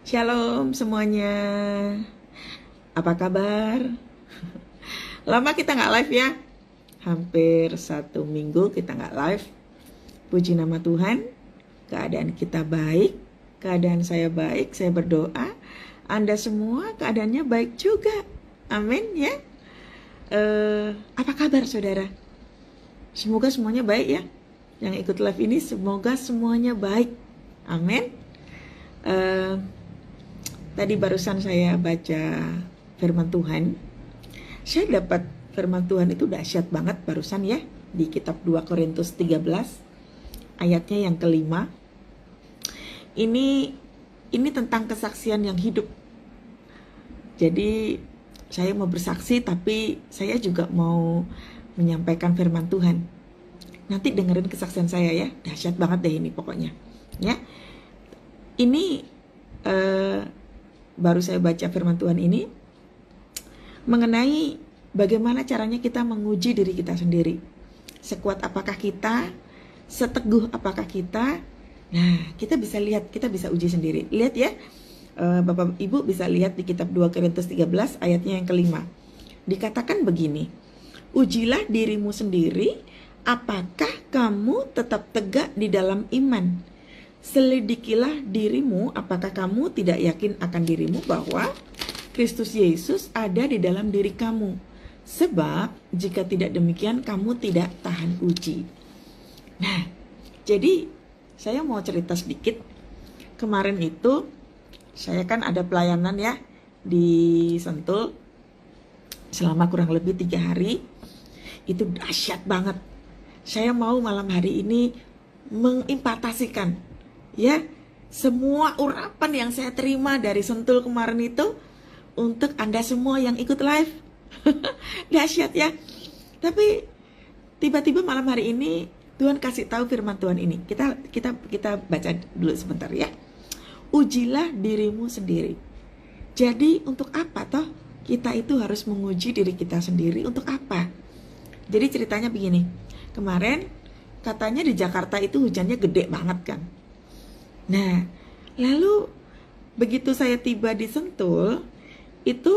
Shalom semuanya. Apa kabar? Lama kita nggak live ya. Hampir 1 minggu kita nggak live. Puji nama Tuhan. Keadaan kita baik. Keadaan saya baik. Saya berdoa Anda semua keadaannya baik juga. Amin ya. Apa kabar saudara? Semoga semuanya baik ya. Yang ikut live ini semoga semuanya baik. Amin. Tadi barusan saya baca firman Tuhan. Saya dapat firman Tuhan itu dahsyat banget barusan ya. Di kitab 2 Korintus 13 ayatnya yang kelima. Ini tentang kesaksian yang hidup. Jadi saya mau bersaksi tapi saya juga mau menyampaikan firman Tuhan. Nanti dengerin kesaksian saya ya. Dahsyat banget deh ini pokoknya. Ya. Ini baru saya baca firman Tuhan ini mengenai bagaimana caranya kita menguji diri kita sendiri. Sekuat apakah kita, seteguh apakah kita. Nah, kita bisa lihat, kita bisa uji sendiri. Lihat ya, Bapak Ibu bisa lihat di kitab 2 Korintus 13 ayatnya yang kelima. Dikatakan begini, ujilah dirimu sendiri, apakah kamu tetap tegak di dalam iman. Selidikilah dirimu, apakah kamu tidak yakin akan dirimu bahwa Kristus Yesus ada di dalam diri kamu. Sebab jika tidak demikian kamu tidak tahan uji. Nah, jadi saya mau cerita sedikit. Kemarin itu saya kan ada pelayanan ya di Sentul selama kurang lebih 3 hari. Itu dahsyat banget. Saya mau malam hari ini mengimpartasikan ya semua urapan yang saya terima dari Sentul kemarin itu untuk Anda semua yang ikut live. Dahsyat ya. Tapi tiba-tiba malam hari ini Tuhan kasih tahu firman Tuhan ini. Kita baca dulu sebentar ya. Ujilah dirimu sendiri. Jadi untuk apa toh kita itu harus menguji diri kita sendiri, untuk apa? Jadi ceritanya begini. Kemarin katanya di Jakarta itu hujannya gede banget kan. Nah, lalu begitu saya tiba di Sentul, itu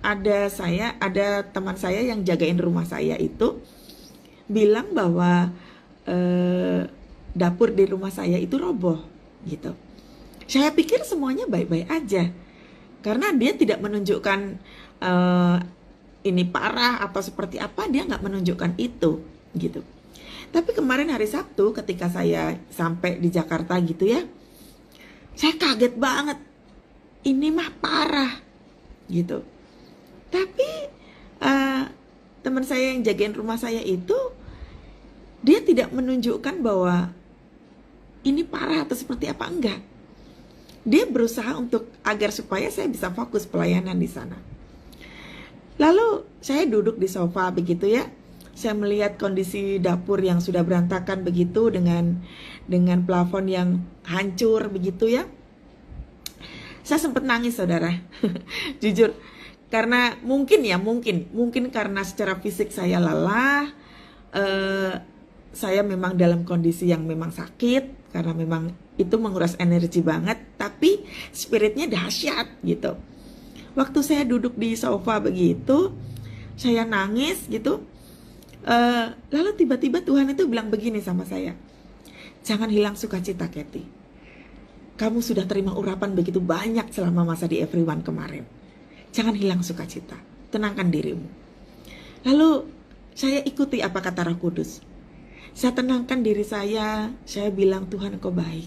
ada teman saya yang jagain rumah saya itu bilang bahwa dapur di rumah saya itu roboh gitu. Saya pikir semuanya baik-baik aja, karena dia tidak menunjukkan ini parah atau seperti apa, dia nggak menunjukkan itu gitu. Tapi kemarin hari Sabtu ketika saya sampai di Jakarta gitu ya, saya kaget banget. Ini mah parah gitu. Tapi teman saya yang jagain rumah saya itu, dia tidak menunjukkan bahwa ini parah atau seperti apa, enggak. Dia berusaha untuk agar supaya saya bisa fokus pelayanan di sana. Lalu saya duduk di sofa begitu ya. Saya melihat kondisi dapur yang sudah berantakan begitu dengan plafon yang hancur begitu ya. Saya sempat nangis saudara. Jujur, karena mungkin karena secara fisik saya lelah, saya memang dalam kondisi yang memang sakit karena memang itu menguras energi banget, tapi spiritnya dahsyat gitu. Waktu saya duduk di sofa begitu, saya nangis gitu. Lalu tiba-tiba Tuhan itu bilang begini sama saya, jangan hilang sukacita Kathy. Kamu sudah terima urapan begitu banyak selama masa di Everyone kemarin. Jangan hilang sukacita, tenangkan dirimu. Lalu saya ikuti apa kata Roh Kudus. Saya tenangkan diri saya bilang Tuhan Engkau baik.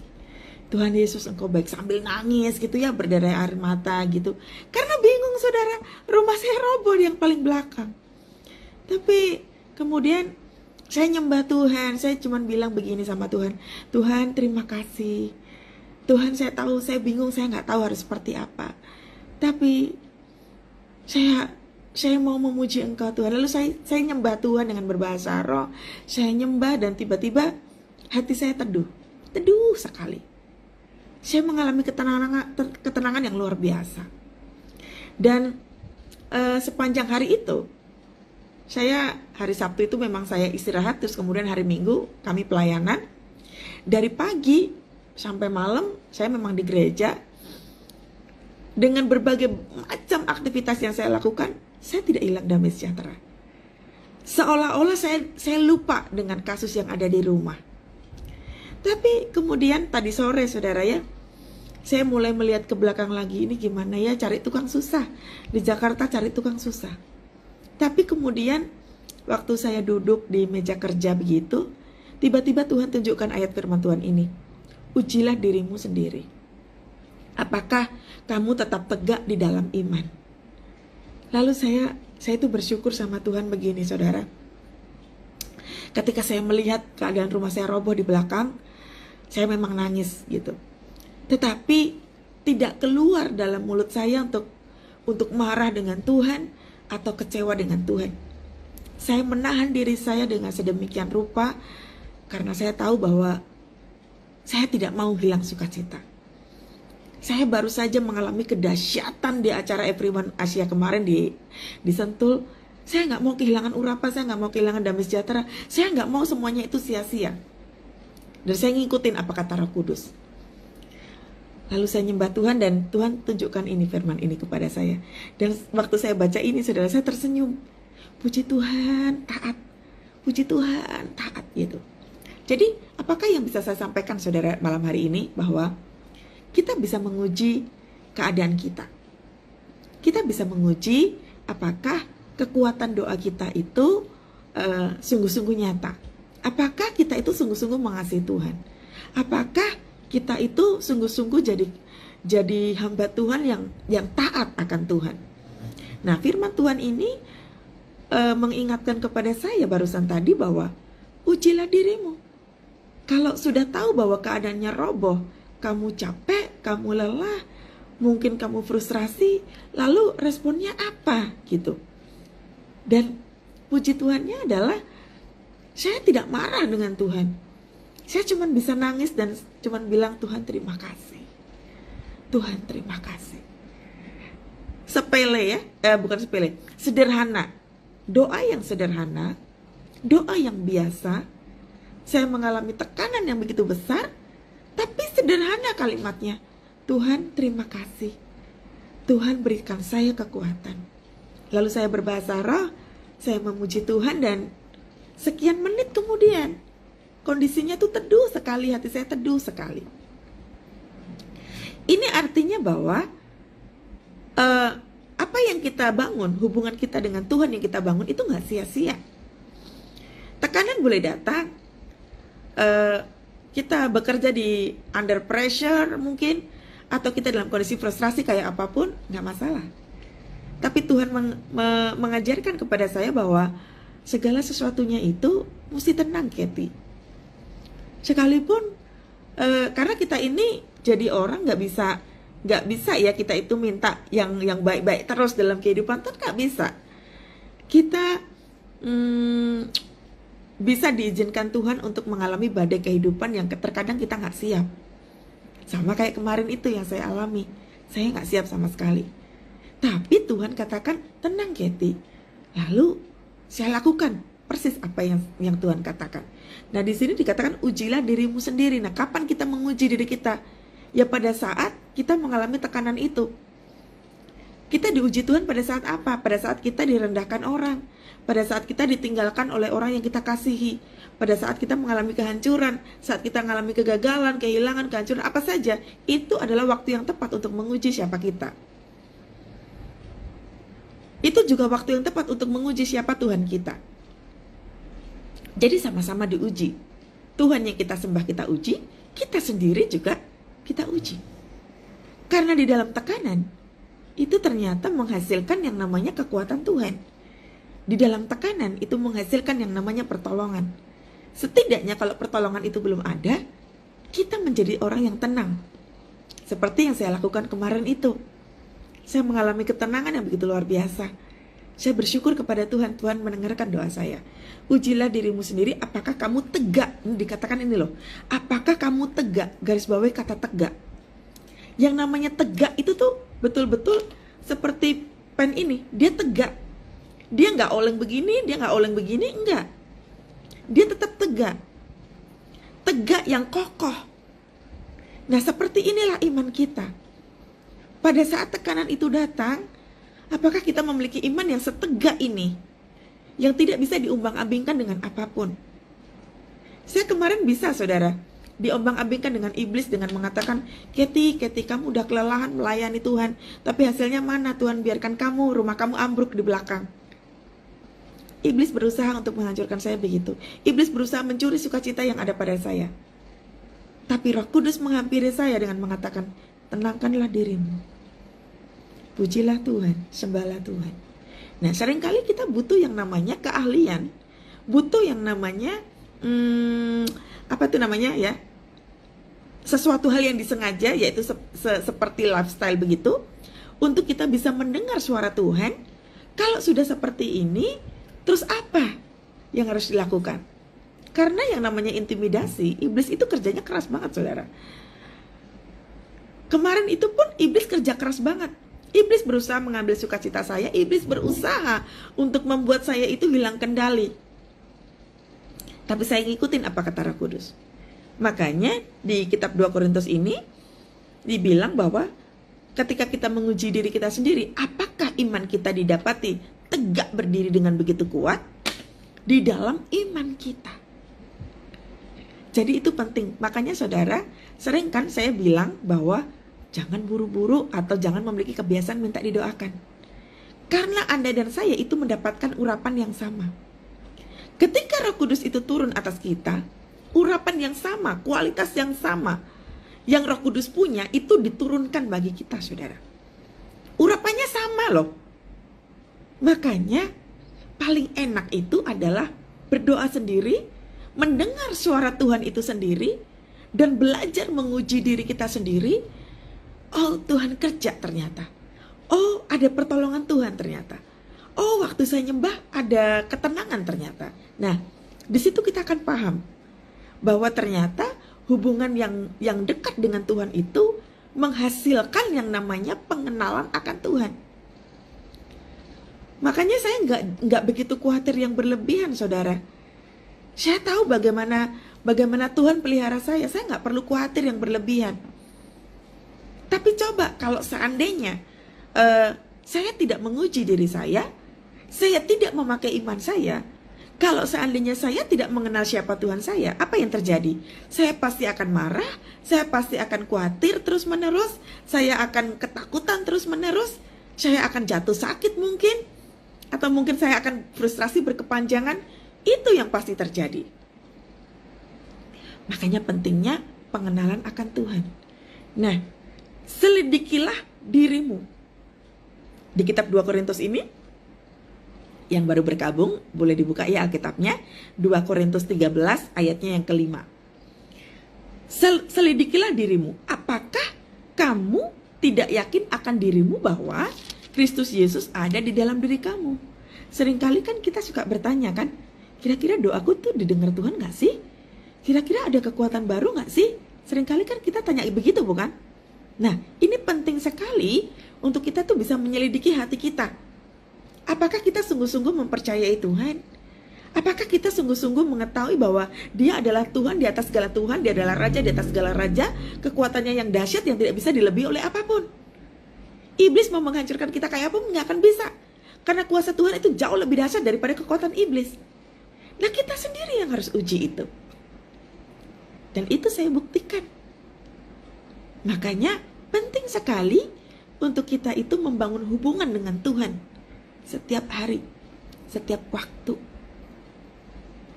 Tuhan Yesus Engkau baik, sambil nangis gitu ya, berderai air mata gitu. Karena bingung saudara, rumah saya roboh di yang paling belakang. Tapi kemudian saya nyembah Tuhan, saya cuma bilang begini sama Tuhan, Tuhan terima kasih. Tuhan saya tahu, saya bingung, saya nggak tahu harus seperti apa. Tapi saya mau memuji Engkau Tuhan. Lalu saya nyembah Tuhan dengan berbahasa roh. Saya nyembah dan tiba-tiba hati saya teduh sekali. Saya mengalami ketenangan yang luar biasa. Dan sepanjang hari itu, hari Sabtu itu memang saya istirahat, terus kemudian hari Minggu kami pelayanan. Dari pagi sampai malam saya memang di gereja. Dengan berbagai macam aktivitas yang saya lakukan, saya tidak hilang damai sejahtera. Seolah-olah saya lupa dengan kasus yang ada di rumah. Tapi kemudian tadi sore saudara ya, saya mulai melihat ke belakang lagi, ini gimana ya cari tukang susah. Di Jakarta cari tukang susah. Tapi kemudian waktu saya duduk di meja kerja begitu, tiba-tiba Tuhan tunjukkan ayat firman Tuhan ini. Ujilah dirimu sendiri. Apakah kamu tetap tegak di dalam iman? Lalu saya itu bersyukur sama Tuhan begini saudara. Ketika saya melihat keadaan rumah saya roboh di belakang, saya memang nangis gitu. Tetapi tidak keluar dalam mulut saya untuk marah dengan Tuhan atau kecewa dengan Tuhan. Saya menahan diri saya dengan sedemikian rupa karena saya tahu bahwa saya tidak mau hilang sukacita. Saya baru saja mengalami kedahsyatan di acara Everyone Asia kemarin di Sentul. Saya nggak mau kehilangan urapan, saya nggak mau kehilangan damai sejahtera. Saya nggak mau semuanya itu sia-sia. Dan saya ngikutin apa kata Roh Kudus. Lalu saya nyembah Tuhan dan Tuhan tunjukkan ini firman ini kepada saya. Dan waktu saya baca ini saudara, saya tersenyum. Puji Tuhan, taat. Puji Tuhan, taat gitu. Jadi apakah yang bisa saya sampaikan saudara malam hari ini? Bahwa kita bisa menguji keadaan kita. Kita bisa menguji apakah kekuatan doa kita itu sungguh-sungguh nyata. Apakah kita itu sungguh-sungguh mengasihi Tuhan? Apakah kita itu sungguh-sungguh jadi hamba Tuhan yang taat akan Tuhan? Nah, firman Tuhan ini mengingatkan kepada saya barusan tadi bahwa ujilah dirimu. Kalau sudah tahu bahwa keadaannya roboh, kamu capek, kamu lelah, mungkin kamu frustrasi, lalu responnya apa gitu. Dan puji Tuhannya adalah saya tidak marah dengan Tuhan. Saya cuma bisa nangis dan cuma bilang Tuhan terima kasih. Tuhan terima kasih. Sepele ya, bukan sepele, sederhana. Doa yang sederhana, doa yang biasa. Saya mengalami tekanan yang begitu besar, tapi sederhana kalimatnya. Tuhan terima kasih. Tuhan berikan saya kekuatan. Lalu saya berbahasa roh, saya memuji Tuhan dan sekian menit kemudian kondisinya tuh teduh sekali, hati saya teduh sekali. Ini artinya bahwa apa yang kita bangun, hubungan kita dengan Tuhan yang kita bangun itu gak sia-sia. Tekanan boleh datang, kita bekerja di under pressure mungkin, atau kita dalam kondisi frustrasi kayak apapun, gak masalah. Tapi Tuhan mengajarkan kepada saya bahwa segala sesuatunya itu mesti tenang, Kathy. Sekalipun karena kita ini jadi orang nggak bisa ya kita itu minta yang baik-baik terus dalam kehidupan, tuh nggak bisa. Kita bisa diizinkan Tuhan untuk mengalami badai kehidupan yang terkadang kita nggak siap. Sama kayak kemarin itu yang saya alami, saya nggak siap sama sekali. Tapi Tuhan katakan tenang, Kathy. Lalu saya lakukan persis apa yang Tuhan katakan. Nah, di sini dikatakan ujilah dirimu sendiri. Nah, kapan kita menguji diri kita? Ya pada saat kita mengalami tekanan itu. Kita diuji Tuhan pada saat apa? Pada saat kita direndahkan orang. Pada saat kita ditinggalkan oleh orang yang kita kasihi. Pada saat kita mengalami kehancuran. Saat kita mengalami kegagalan, kehilangan, kehancuran, apa saja. Itu adalah waktu yang tepat untuk menguji siapa kita. Itu juga waktu yang tepat untuk menguji siapa Tuhan kita. Jadi sama-sama diuji. Tuhan yang kita sembah kita uji, kita sendiri juga kita uji. Karena di dalam tekanan, itu ternyata menghasilkan yang namanya kekuatan Tuhan. Di dalam tekanan, itu menghasilkan yang namanya pertolongan. Setidaknya kalau pertolongan itu belum ada, kita menjadi orang yang tenang. Seperti yang saya lakukan kemarin itu. Saya mengalami ketenangan yang begitu luar biasa. Saya bersyukur kepada Tuhan, Tuhan mendengarkan doa saya. Ujilah dirimu sendiri, apakah kamu tegak? Ini dikatakan ini loh, apakah kamu tegak? Garis bawahi kata tegak. Yang namanya tegak itu tuh betul-betul seperti pen ini, dia tegak. Dia nggak oleng begini, dia nggak oleng begini, enggak. Dia tetap tegak. Tegak yang kokoh. Nah, seperti inilah iman kita. Pada saat tekanan itu datang, apakah kita memiliki iman yang setegak ini, yang tidak bisa diumbang-ambingkan dengan apapun? Saya kemarin bisa, saudara, diombang-ambingkan dengan iblis dengan mengatakan, Keti, kamu udah kelelahan melayani Tuhan, tapi hasilnya mana? Tuhan biarkan rumah kamu ambruk di belakang. Iblis berusaha untuk menghancurkan saya begitu. Iblis berusaha mencuri sukacita yang ada pada saya. Tapi Roh Kudus menghampiri saya dengan mengatakan, tenangkanlah dirimu. Pujilah Tuhan, sembahlah Tuhan. Nah, seringkali kita butuh yang namanya keahlian, butuh yang namanya sesuatu hal yang disengaja, yaitu seperti lifestyle begitu, untuk kita bisa mendengar suara Tuhan. Kalau sudah seperti ini, terus apa yang harus dilakukan? Karena yang namanya intimidasi, iblis itu kerjanya keras banget, saudara. Kemarin itu pun iblis kerja keras banget. Iblis berusaha mengambil sukacita saya, iblis berusaha untuk membuat saya itu hilang kendali. Tapi saya ngikutin apa kata Roh Kudus. Makanya di kitab 2 Korintus ini dibilang bahwa ketika kita menguji diri kita sendiri, apakah iman kita didapati tegak berdiri dengan begitu kuat di dalam iman kita. Jadi itu penting. Makanya saudara, sering kan saya bilang bahwa jangan buru-buru atau jangan memiliki kebiasaan minta didoakan. Karena Anda dan saya itu mendapatkan urapan yang sama. Ketika Roh Kudus itu turun atas kita, urapan yang sama, kualitas yang sama yang Roh Kudus punya itu diturunkan bagi kita, saudara. Urapannya sama loh. Makanya paling enak itu adalah berdoa sendiri, mendengar suara Tuhan itu sendiri, dan belajar menguji diri kita sendiri. Oh, Tuhan kerja ternyata. Oh, ada pertolongan Tuhan ternyata. Oh, waktu saya nyembah ada ketenangan ternyata. Nah, di situ kita akan paham bahwa ternyata hubungan yang dekat dengan Tuhan itu menghasilkan yang namanya pengenalan akan Tuhan. Makanya saya nggak begitu khawatir yang berlebihan, saudara. Saya tahu bagaimana Tuhan pelihara saya nggak perlu khawatir yang berlebihan. Tapi coba kalau seandainya saya tidak menguji diri saya tidak memakai iman saya. Kalau seandainya saya tidak mengenal siapa Tuhan saya, apa yang terjadi? Saya pasti akan marah, saya pasti akan khawatir terus-menerus, saya akan ketakutan terus-menerus, saya akan jatuh sakit mungkin, atau mungkin saya akan frustrasi berkepanjangan. Itu yang pasti terjadi. Makanya pentingnya pengenalan akan Tuhan. Nah, selidikilah dirimu. Di kitab 2 Korintus ini, yang baru bergabung, boleh dibuka ya Alkitabnya, 2 Korintus 13 ayatnya yang kelima. Selidikilah dirimu, apakah kamu tidak yakin akan dirimu bahwa Kristus Yesus ada di dalam diri kamu? Seringkali kan kita suka bertanya kan, kira-kira doaku tuh didengar Tuhan gak sih? Kira-kira ada kekuatan baru gak sih? Seringkali kan kita tanya begitu bukan? Nah, ini penting sekali untuk kita tuh bisa menyelidiki hati kita. Apakah kita sungguh-sungguh mempercayai Tuhan? Apakah kita sungguh-sungguh mengetahui bahwa Dia adalah Tuhan di atas segala Tuhan, Dia adalah Raja di atas segala Raja, kekuatannya yang dahsyat yang tidak bisa dilebihi oleh apapun. Iblis mau menghancurkan kita kayak pun nggak akan bisa, karena kuasa Tuhan itu jauh lebih dahsyat daripada kekuatan iblis. Nah, kita sendiri yang harus uji itu. Dan itu saya buktikan. Makanya penting sekali untuk kita itu membangun hubungan dengan Tuhan setiap hari, setiap waktu.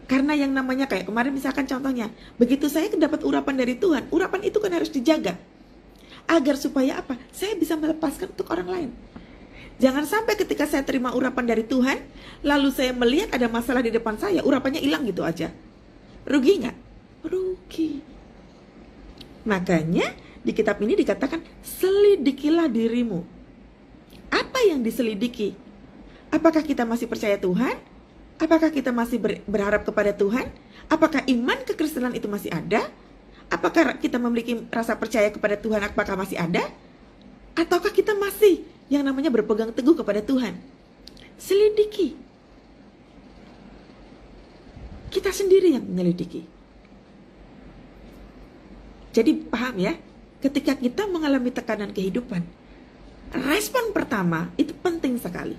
Karena yang namanya kayak kemarin misalkan contohnya, begitu saya dapat urapan dari Tuhan, urapan itu kan harus dijaga. Agar supaya apa? Saya bisa melepaskan untuk orang lain. Jangan sampai ketika saya terima urapan dari Tuhan, lalu saya melihat ada masalah di depan saya, urapannya hilang gitu aja. Rugi nggak? Rugi. Makanya di kitab ini dikatakan, selidikilah dirimu. Apa yang diselidiki? Apakah kita masih percaya Tuhan? Apakah kita masih berharap kepada Tuhan? Apakah iman kekristenan itu masih ada? Apakah kita memiliki rasa percaya kepada Tuhan? Apakah masih ada? Ataukah kita masih yang namanya berpegang teguh kepada Tuhan? Selidiki. Kita sendiri yang menyelidiki. Jadi paham ya? ketika kita mengalami tekanan kehidupan, respon pertama itu penting sekali.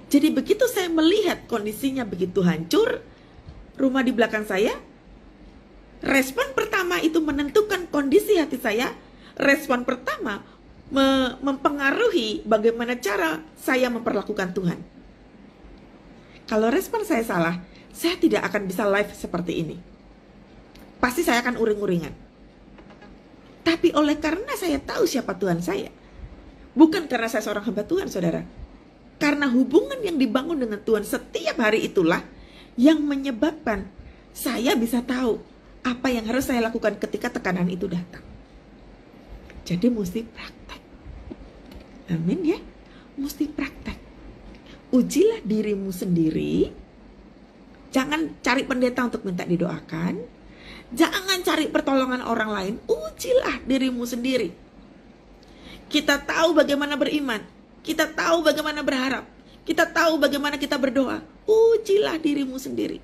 Jadi begitu saya melihat kondisinya begitu hancur, rumah di belakang saya, respon pertama itu menentukan kondisi hati saya. Respon pertama mempengaruhi bagaimana cara saya memperlakukan Tuhan. Kalau respon saya salah, saya tidak akan bisa live seperti ini. Pasti saya akan uring-uringan. Tapi oleh karena saya tahu siapa Tuhan saya, bukan karena saya seorang hamba Tuhan, saudara. Karena hubungan yang dibangun dengan Tuhan setiap hari itulah yang menyebabkan saya bisa tahu apa yang harus saya lakukan ketika tekanan itu datang. Jadi mesti praktek. Amin ya. Mesti praktek. Ujilah dirimu sendiri. Jangan cari pendeta untuk minta didoakan. Jangan cari pertolongan orang lain. Ujilah dirimu sendiri. Kita tahu bagaimana beriman. Kita tahu bagaimana berharap. Kita tahu bagaimana kita berdoa. Ujilah dirimu sendiri.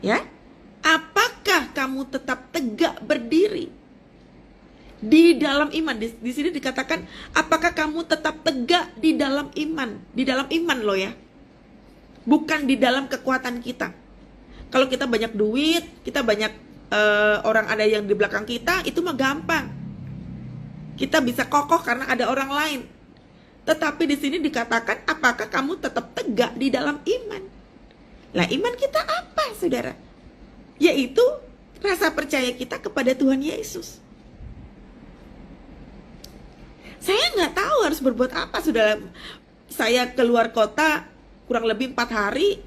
Ya, apakah kamu tetap tegak berdiri di dalam iman? Di sini dikatakan, apakah kamu tetap tegak di dalam iman? Di dalam iman loh ya. Bukan di dalam kekuatan kita. Kalau kita banyak duit, kita banyak orang ada yang di belakang kita, itu mah gampang. Kita bisa kokoh karena ada orang lain. Tetapi di sini dikatakan, apakah kamu tetap tegak di dalam iman? Lah, iman kita apa, saudara? Yaitu rasa percaya kita kepada Tuhan Yesus. Saya nggak tahu harus berbuat apa, saudara. Saya keluar kota kurang lebih 4 hari,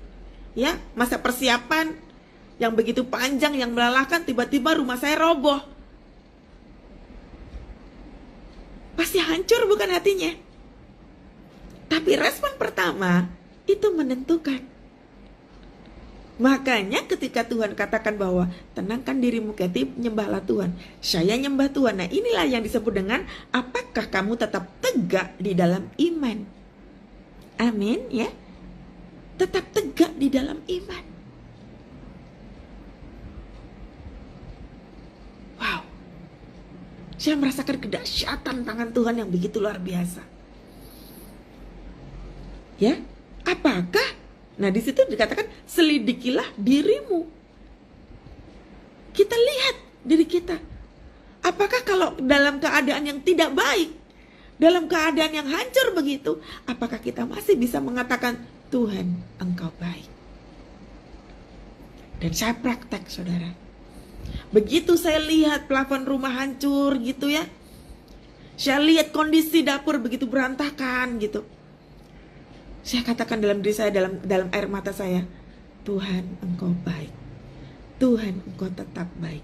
ya, masa persiapan yang begitu panjang, yang melelahkan, tiba-tiba rumah saya roboh. Pasti hancur bukan hatinya? Tapi respon pertama itu menentukan. Makanya ketika Tuhan katakan bahwa tenangkan dirimu Kathy, nyembahlah Tuhan. Saya nyembah Tuhan. Nah, inilah yang disebut dengan apakah kamu tetap tegak di dalam iman. Amin ya. Tetap tegak di dalam iman. Wow. Saya merasakan kedahsyatan tangan Tuhan yang begitu luar biasa. Ya, apakah? Nah, di situ dikatakan selidikilah dirimu. Kita lihat diri kita. Apakah kalau dalam keadaan yang tidak baik, dalam keadaan yang hancur begitu, apakah kita masih bisa mengatakan Tuhan, Engkau baik? Dan saya praktek, saudara. Begitu saya lihat plafon rumah hancur gitu ya, saya lihat kondisi dapur begitu berantakan gitu, saya katakan dalam diri saya, dalam air mata saya, Tuhan, Engkau baik. Tuhan, Engkau tetap baik.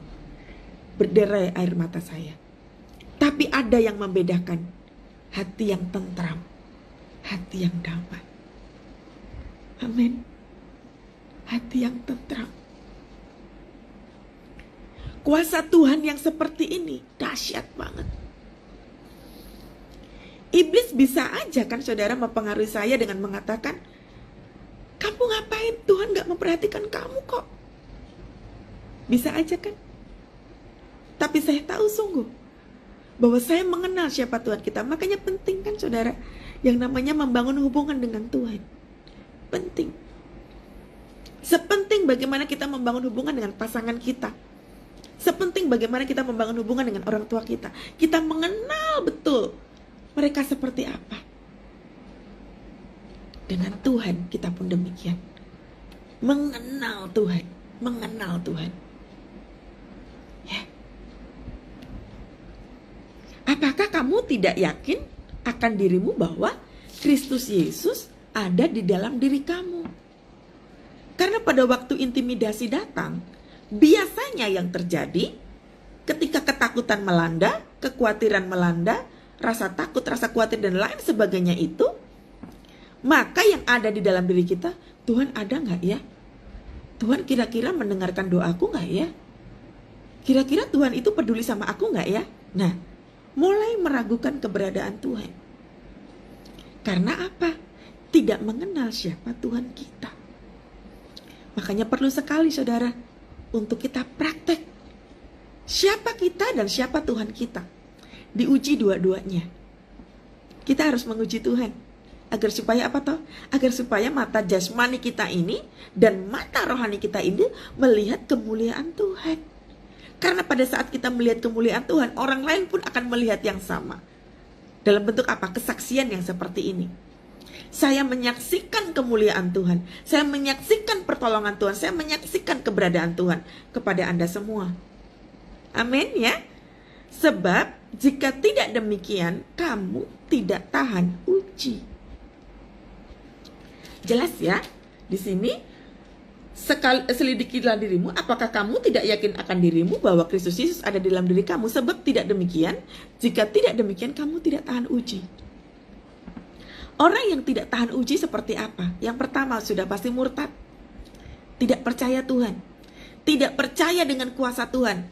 Berderai air mata saya. Tapi ada yang membedakan, hati yang tentram, hati yang damai. Amin. Hati yang tentram. Kuasa Tuhan yang seperti ini dahsyat banget. Iblis bisa aja kan, saudara, mempengaruhi saya dengan mengatakan, kamu ngapain? Tuhan gak memperhatikan kamu kok. Bisa aja kan. Tapi saya tahu sungguh bahwa saya mengenal siapa Tuhan kita. Makanya penting kan, saudara, yang namanya membangun hubungan dengan Tuhan. Penting. Sepenting bagaimana kita membangun hubungan dengan pasangan kita. Sepenting bagaimana kita membangun hubungan dengan orang tua kita. Kita mengenal betul mereka seperti apa. Dengan Tuhan kita pun demikian. Mengenal Tuhan. Mengenal Tuhan. Ya. Apakah kamu tidak yakin akan dirimu bahwa Kristus Yesus ada di dalam diri kamu? Karena pada waktu intimidasi datang, biasanya yang terjadi ketika ketakutan melanda, kekhawatiran melanda, rasa takut, rasa khawatir dan lain sebagainya itu, maka yang ada di dalam diri kita, Tuhan ada gak ya? Tuhan kira-kira mendengarkan doaku gak ya? Kira-kira Tuhan itu peduli sama aku gak ya? Nah, mulai meragukan keberadaan Tuhan. Karena apa? Tidak mengenal siapa Tuhan kita. Makanya perlu sekali, saudara, untuk kita praktek Siapa kita dan siapa Tuhan kita? Diuji dua-duanya. Kita harus menguji Tuhan. Agar supaya apa toh? Agar supaya mata jasmani kita ini dan mata rohani kita ini melihat kemuliaan Tuhan. Karena pada saat kita melihat kemuliaan Tuhan, orang lain pun akan melihat yang sama. Dalam bentuk apa? Kesaksian yang seperti ini. Saya menyaksikan kemuliaan Tuhan. Saya menyaksikan pertolongan Tuhan. Saya menyaksikan keberadaan Tuhan kepada Anda semua. Amin ya. Sebab jika tidak demikian, kamu tidak tahan uji. Jelas ya, di sini selidikilah dirimu, apakah kamu tidak yakin akan dirimu bahwa Kristus Yesus ada di dalam diri kamu? Sebab tidak demikian, jika tidak demikian kamu tidak tahan uji. Orang yang tidak tahan uji seperti apa? Yang pertama sudah pasti murtad, tidak percaya Tuhan, tidak percaya dengan kuasa Tuhan,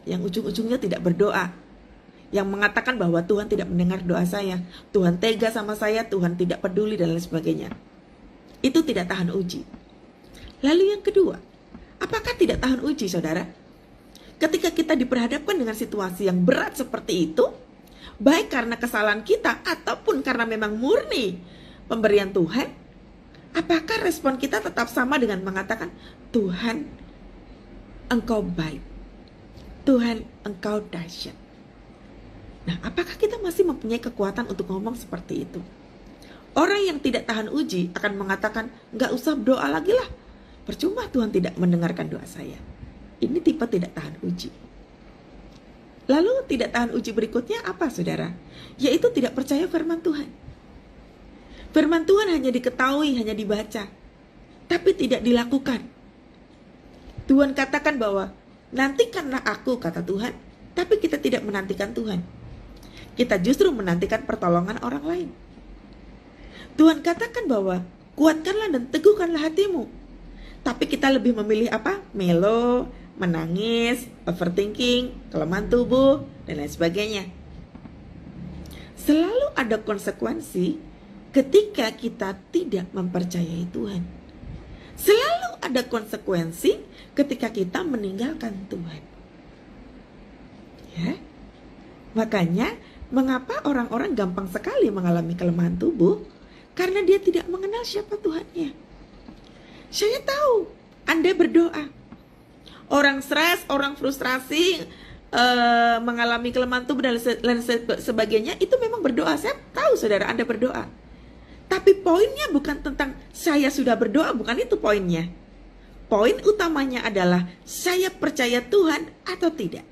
yang ujung-ujungnya tidak berdoa, yang mengatakan bahwa Tuhan tidak mendengar doa saya, Tuhan tega sama saya, Tuhan tidak peduli dan lain sebagainya. Itu tidak tahan uji. Lalu yang kedua, apakah tidak tahan uji, saudara? Ketika kita diperhadapkan dengan situasi yang berat seperti itu, baik karena kesalahan kita ataupun karena memang murni pemberian Tuhan, apakah respon kita tetap sama dengan mengatakan, Tuhan, Engkau baik, Tuhan, Engkau dahsyat. Nah, apakah kita masih mempunyai kekuatan untuk ngomong seperti itu? Orang yang tidak tahan uji akan mengatakan, nggak usah berdoa lagi lah. Percuma Tuhan tidak mendengarkan doa saya. Ini tipe tidak tahan uji. Lalu tidak tahan uji berikutnya apa, saudara? Yaitu tidak percaya firman Tuhan. Firman Tuhan hanya diketahui, hanya dibaca, tapi tidak dilakukan. Tuhan katakan bahwa, nantikanlah aku, kata Tuhan, tapi kita tidak menantikan Tuhan. Kita justru menantikan pertolongan orang lain. Tuhan katakan bahwa kuatkanlah dan teguhkanlah hatimu. Tapi kita lebih memilih apa? Melo, menangis, overthinking, kelemahan tubuh, dan lain sebagainya. Selalu ada konsekuensi ketika kita tidak mempercayai Tuhan. Selalu ada konsekuensi ketika kita meninggalkan Tuhan. Ya. Makanya, mengapa orang-orang gampang sekali mengalami kelemahan tubuh? Karena dia tidak mengenal siapa Tuhannya. Saya tahu Anda berdoa. Orang stres, orang frustrasi, mengalami kelemahan tubuh dan lain sebagainya, itu memang berdoa. Saya tahu saudara Anda berdoa. Tapi poinnya bukan tentang saya sudah berdoa, bukan itu poinnya. Poin utamanya adalah saya percaya Tuhan atau tidak.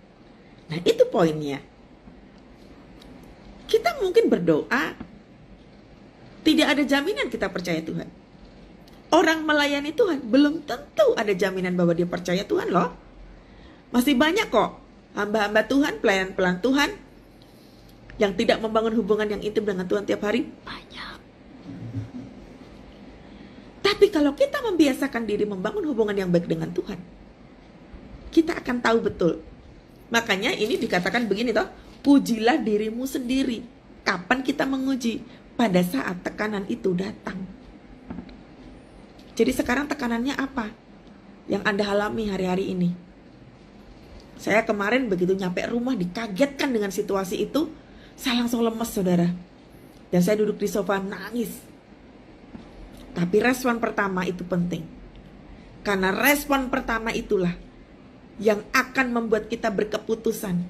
Nah, itu poinnya. Kita mungkin berdoa, tidak ada jaminan kita percaya Tuhan. Orang melayani Tuhan belum tentu ada jaminan bahwa dia percaya Tuhan loh. Masih banyak kok hamba-hamba Tuhan, pelayan-pelayan Tuhan yang tidak membangun hubungan yang intim dengan Tuhan tiap hari. Banyak. Tapi kalau kita membiasakan diri membangun hubungan yang baik dengan Tuhan, kita akan tahu betul. Makanya ini dikatakan begini toh, ujilah dirimu sendiri. Kapan kita menguji? Pada saat tekanan itu datang. Jadi sekarang tekanannya apa yang Anda alami hari-hari ini? Saya kemarin begitu nyampe rumah dikagetkan dengan situasi itu, saya langsung lemes, saudara. Dan saya duduk di sofa nangis. Tapi respon pertama itu penting. Karena respon pertama itulah yang akan membuat kita berkeputusan.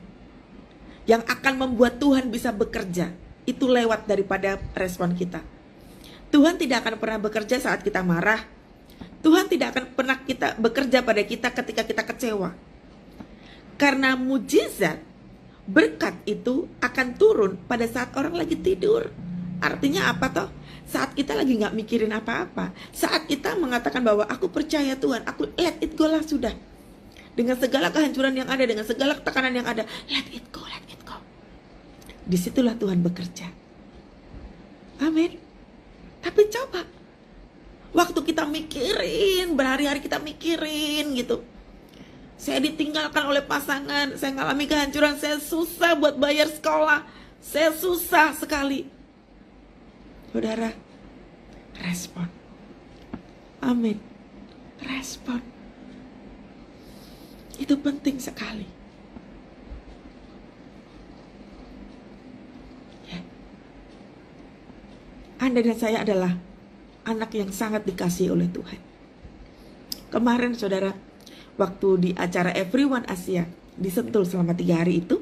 Yang akan membuat Tuhan bisa bekerja. Itu lewat daripada respon kita. Tuhan tidak akan pernah bekerja saat kita marah. Tuhan tidak akan pernah bekerja pada kita ketika kita kecewa. Karena mujizat, berkat itu akan turun pada saat orang lagi tidur. Artinya apa toh? Saat kita lagi gak mikirin apa-apa. Saat kita mengatakan bahwa aku percaya Tuhan, aku let it go lah sudah. Dengan segala kehancuran yang ada, dengan segala tekanan yang ada, let it go, let it go. Disitulah Tuhan bekerja. Amin. Tapi coba, waktu kita mikirin, berhari-hari kita mikirin gitu, saya ditinggalkan oleh pasangan, saya ngalami kehancuran, saya susah buat bayar sekolah, saya susah sekali. Saudara, respon. Amin. Respon. Itu penting sekali. Anda dan saya adalah anak yang sangat dikasihi oleh Tuhan. Kemarin saudara, waktu di acara Everyone Asia di Sentul selama 3 hari itu,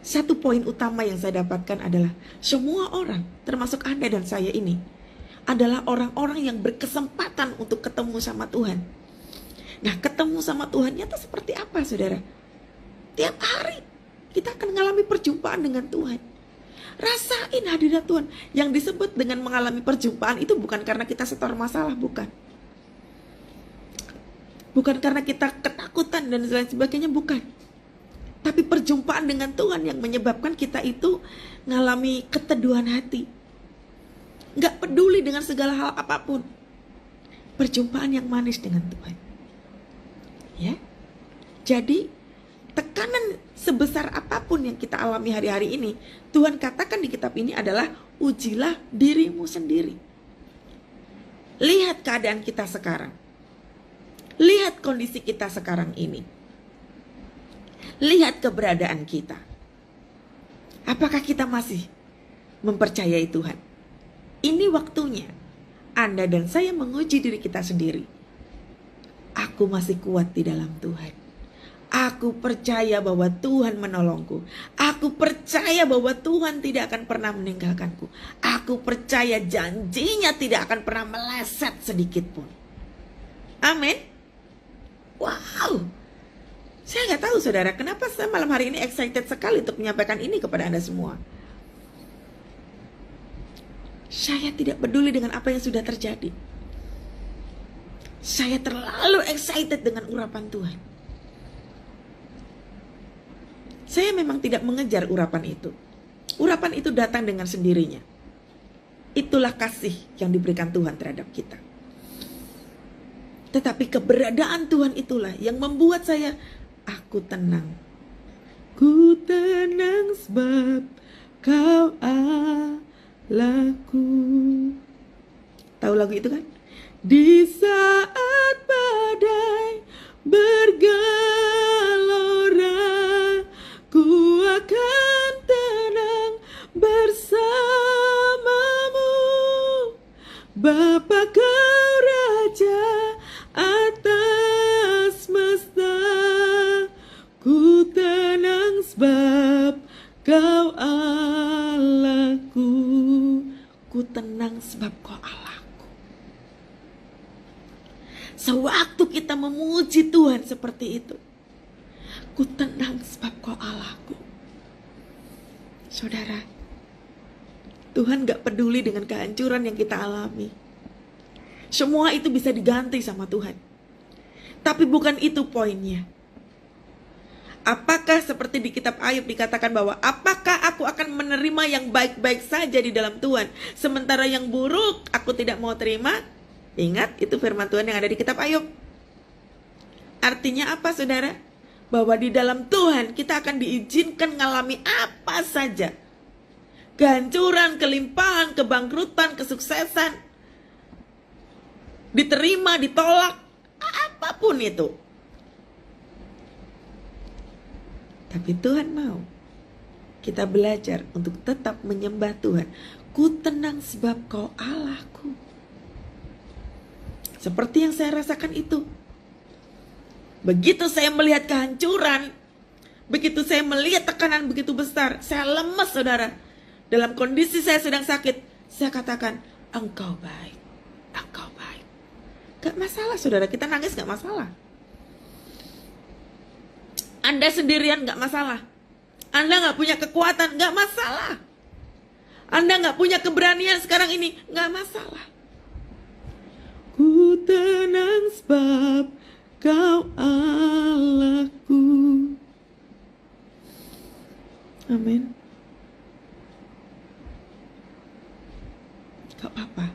satu poin utama yang saya dapatkan adalah semua orang, termasuk Anda dan saya ini, adalah orang-orang yang berkesempatan untuk ketemu sama Tuhan. Nah, ketemu sama Tuhan nyata seperti apa saudara? Tiap hari kita akan mengalami perjumpaan dengan Tuhan. Rasain hadirat Tuhan. Yang disebut dengan mengalami perjumpaan itu bukan karena kita setor masalah, bukan. Bukan karena kita ketakutan dan lain sebagainya, bukan. Tapi perjumpaan dengan Tuhan yang menyebabkan kita itu mengalami keteduhan hati. Gak peduli dengan segala hal apapun. Perjumpaan yang manis dengan Tuhan. Ya. Jadi tekanan sebesar apapun yang kita alami hari-hari ini, Tuhan katakan di kitab ini adalah ujilah dirimu sendiri. Lihat keadaan kita sekarang. Lihat kondisi kita sekarang ini. Lihat keberadaan kita. Apakah kita masih mempercayai Tuhan? Ini waktunya Anda dan saya menguji diri kita sendiri. Aku masih kuat di dalam Tuhan. Aku percaya bahwa Tuhan menolongku. Aku percaya bahwa Tuhan tidak akan pernah meninggalkanku. Aku percaya janjinya tidak akan pernah meleset sedikit pun. Amin. Wow. Saya nggak tahu saudara, kenapa saya malam hari ini excited sekali untuk menyampaikan ini kepada Anda semua. Saya tidak peduli dengan apa yang sudah terjadi. Saya terlalu excited dengan urapan Tuhan. Saya memang tidak mengejar urapan itu. Urapan itu datang dengan sendirinya. Itulah kasih yang diberikan Tuhan terhadap kita. Tetapi keberadaan Tuhan itulah yang membuat saya, aku tenang. Ku tenang sebab Kau Allahku. Tahu lagu itu kan? Di saat badai bergelora, ku akan tenang bersamamu. Bapa Kau Raja atas semesta, ku tenang sebab Kau Allahku. Ku tenang sebab Kau Allahku. Sewaktu kita memuji Tuhan seperti itu, ku tenang sebab Kau Allahku. Saudara, Tuhan gak peduli dengan kehancuran yang kita alami. Semua itu bisa diganti sama Tuhan. Tapi bukan itu poinnya. Apakah seperti di kitab Ayub dikatakan bahwa apakah aku akan menerima yang baik-baik saja di dalam Tuhan, sementara yang buruk aku tidak mau terima? Ingat, itu firman Tuhan yang ada di kitab Ayub. Artinya apa saudara? Bahwa di dalam Tuhan kita akan diizinkan mengalami apa saja. Kehancuran, kelimpahan, kebangkrutan, kesuksesan, diterima, ditolak, apapun itu. Tapi Tuhan mau kita belajar untuk tetap menyembah Tuhan. Ku tenang sebab Kau Allahku. Seperti yang saya rasakan itu. Begitu saya melihat kehancuran, begitu saya melihat tekanan begitu besar, saya lemas saudara. Dalam kondisi saya sedang sakit, saya katakan, Engkau baik, Engkau baik. Gak masalah saudara, kita nangis gak masalah. Anda sendirian gak masalah. Anda gak punya kekuatan, gak masalah. Anda gak punya keberanian sekarang ini, gak masalah. Ku tenang sebab Kau Allahku. Amin. Gak apa-apa.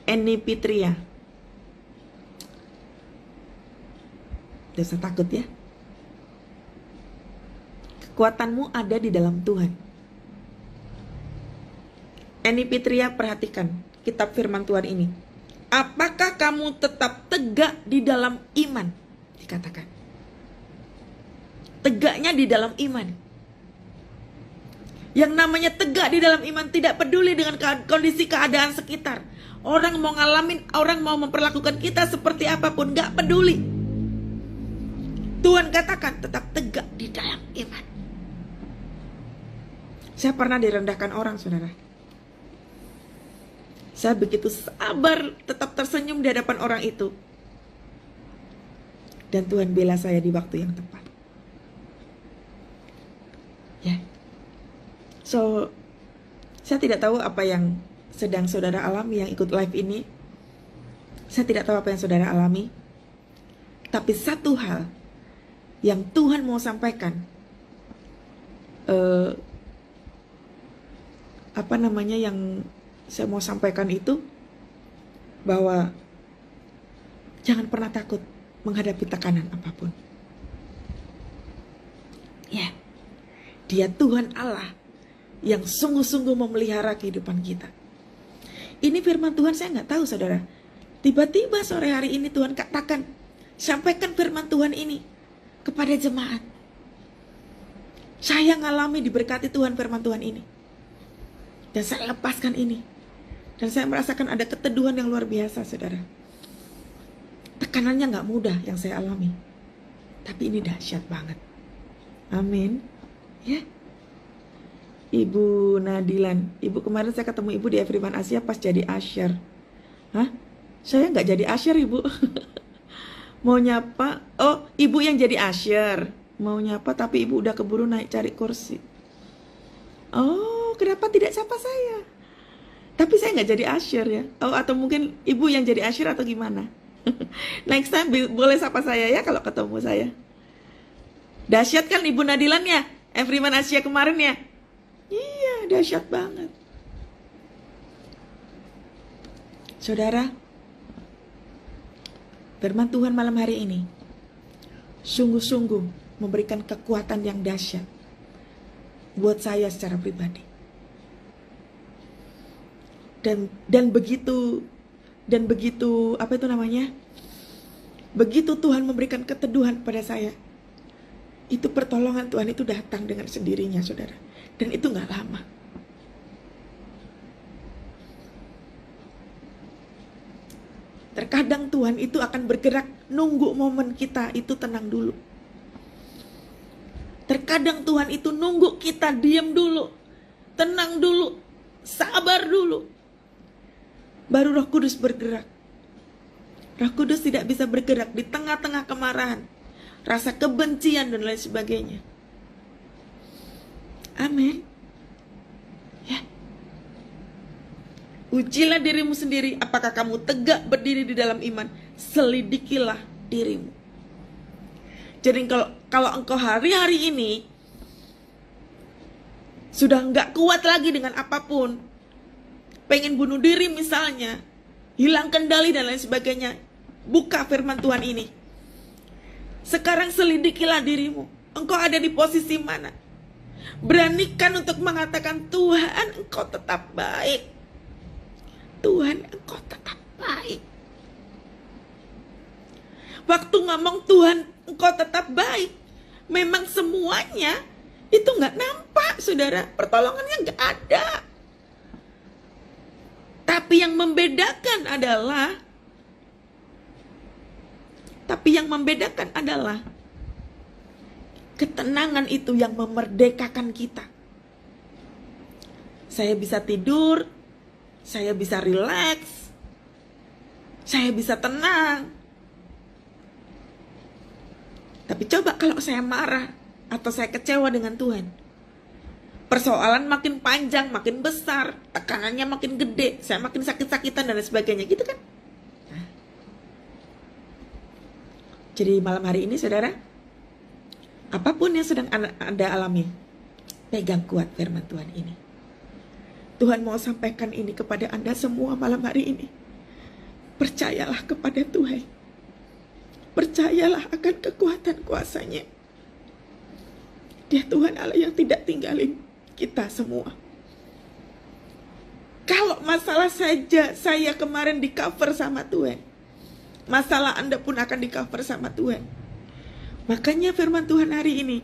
Eni Pitria, tidak usah takut ya. Kekuatanmu ada di dalam Tuhan. Eni Pitria, perhatikan kitab firman Tuhan ini. Apakah kamu tetap tegak di dalam iman? Dikatakan tegaknya di dalam iman. Yang namanya tegak di dalam iman tidak peduli dengan kondisi keadaan sekitar. Orang mau ngalamin, orang mau memperlakukan kita seperti apapun, gak peduli. Tuhan katakan tetap tegak di dalam iman. Saya pernah direndahkan orang, saudara. Saya begitu sabar tetap tersenyum di hadapan orang itu. Dan Tuhan bela saya di waktu yang tepat. Ya. So, saya tidak tahu apa yang sedang saudara alami yang ikut live ini. Saya tidak tahu apa yang saudara alami. Tapi satu hal yang Tuhan mau sampaikan, yang saya mau sampaikan itu, bahwa jangan pernah takut menghadapi tekanan apapun. Ya, Dia Tuhan Allah yang sungguh-sungguh memelihara kehidupan kita. Ini firman Tuhan, saya nggak tahu saudara. Tiba-tiba sore hari ini Tuhan katakan, sampaikan firman Tuhan ini kepada jemaat. Saya ngalami diberkati Tuhan firman Tuhan ini. Dan saya lepaskan ini. Dan saya merasakan ada keteduhan yang luar biasa saudara. Tekanannya nggak mudah yang saya alami. Tapi ini dahsyat banget. Amin. Ya. Ibu Nadilan, Ibu kemarin saya ketemu Ibu di Everyman Asia pas jadi usher. Hah? Saya nggak jadi usher Ibu. Mau nyapa, oh Ibu yang jadi usher. Mau nyapa tapi Ibu udah keburu naik cari kursi. Oh, kenapa tidak sapa saya? Tapi saya nggak jadi usher ya. Oh, atau mungkin Ibu yang jadi usher atau gimana? Next time boleh sapa saya ya kalau ketemu saya. Dahsyat kan Ibu Nadilan ya? Everyman Asia kemarin ya? Iya, dahsyat banget. Saudara, firman Tuhan malam hari ini sungguh-sungguh memberikan kekuatan yang dahsyat buat saya secara pribadi. Dan begitu apa itu namanya? Begitu Tuhan memberikan keteduhan pada saya, itu pertolongan Tuhan itu datang dengan sendirinya, saudara. Dan itu gak lama. Terkadang Tuhan itu akan bergerak, nunggu momen kita itu tenang dulu. Terkadang Tuhan itu nunggu kita diam dulu, tenang dulu, sabar dulu. Baru Roh Kudus bergerak. Roh Kudus tidak bisa bergerak di tengah-tengah kemarahan, rasa kebencian dan lain sebagainya. Amin. Ya. Ujilah dirimu sendiri, apakah kamu tegak berdiri di dalam iman. Selidikilah dirimu. Jadi kalau engkau hari-hari ini sudah nggak kuat lagi dengan apapun, pengen bunuh diri misalnya, hilang kendali dan lain sebagainya, buka firman Tuhan ini. Sekarang selidikilah dirimu. Engkau ada di posisi mana? Beranikan untuk mengatakan, Tuhan Engkau tetap baik. Tuhan Engkau tetap baik. Waktu ngomong Tuhan Engkau tetap baik, memang semuanya itu gak nampak, saudara. Pertolongannya gak ada. Tapi yang membedakan adalah ketenangan itu yang memerdekakan kita. Saya bisa tidur, saya bisa rileks, saya bisa tenang. Tapi coba kalau saya marah atau saya kecewa dengan Tuhan, persoalan makin panjang, makin besar, tekanannya makin gede, saya makin sakit-sakitan dan lain sebagainya, gitu kan? Jadi malam hari ini saudara, apapun yang sedang Anda alami, pegang kuat firman Tuhan ini. Tuhan mau sampaikan ini kepada Anda semua malam hari ini. Percayalah kepada Tuhan. Percayalah akan kekuatan kuasa-Nya. Dia Tuhan Allah yang tidak tinggalin kita semua. Kalau masalah saja saya kemarin di cover sama Tuhan, masalah Anda pun akan di cover sama Tuhan. Makanya firman Tuhan hari ini,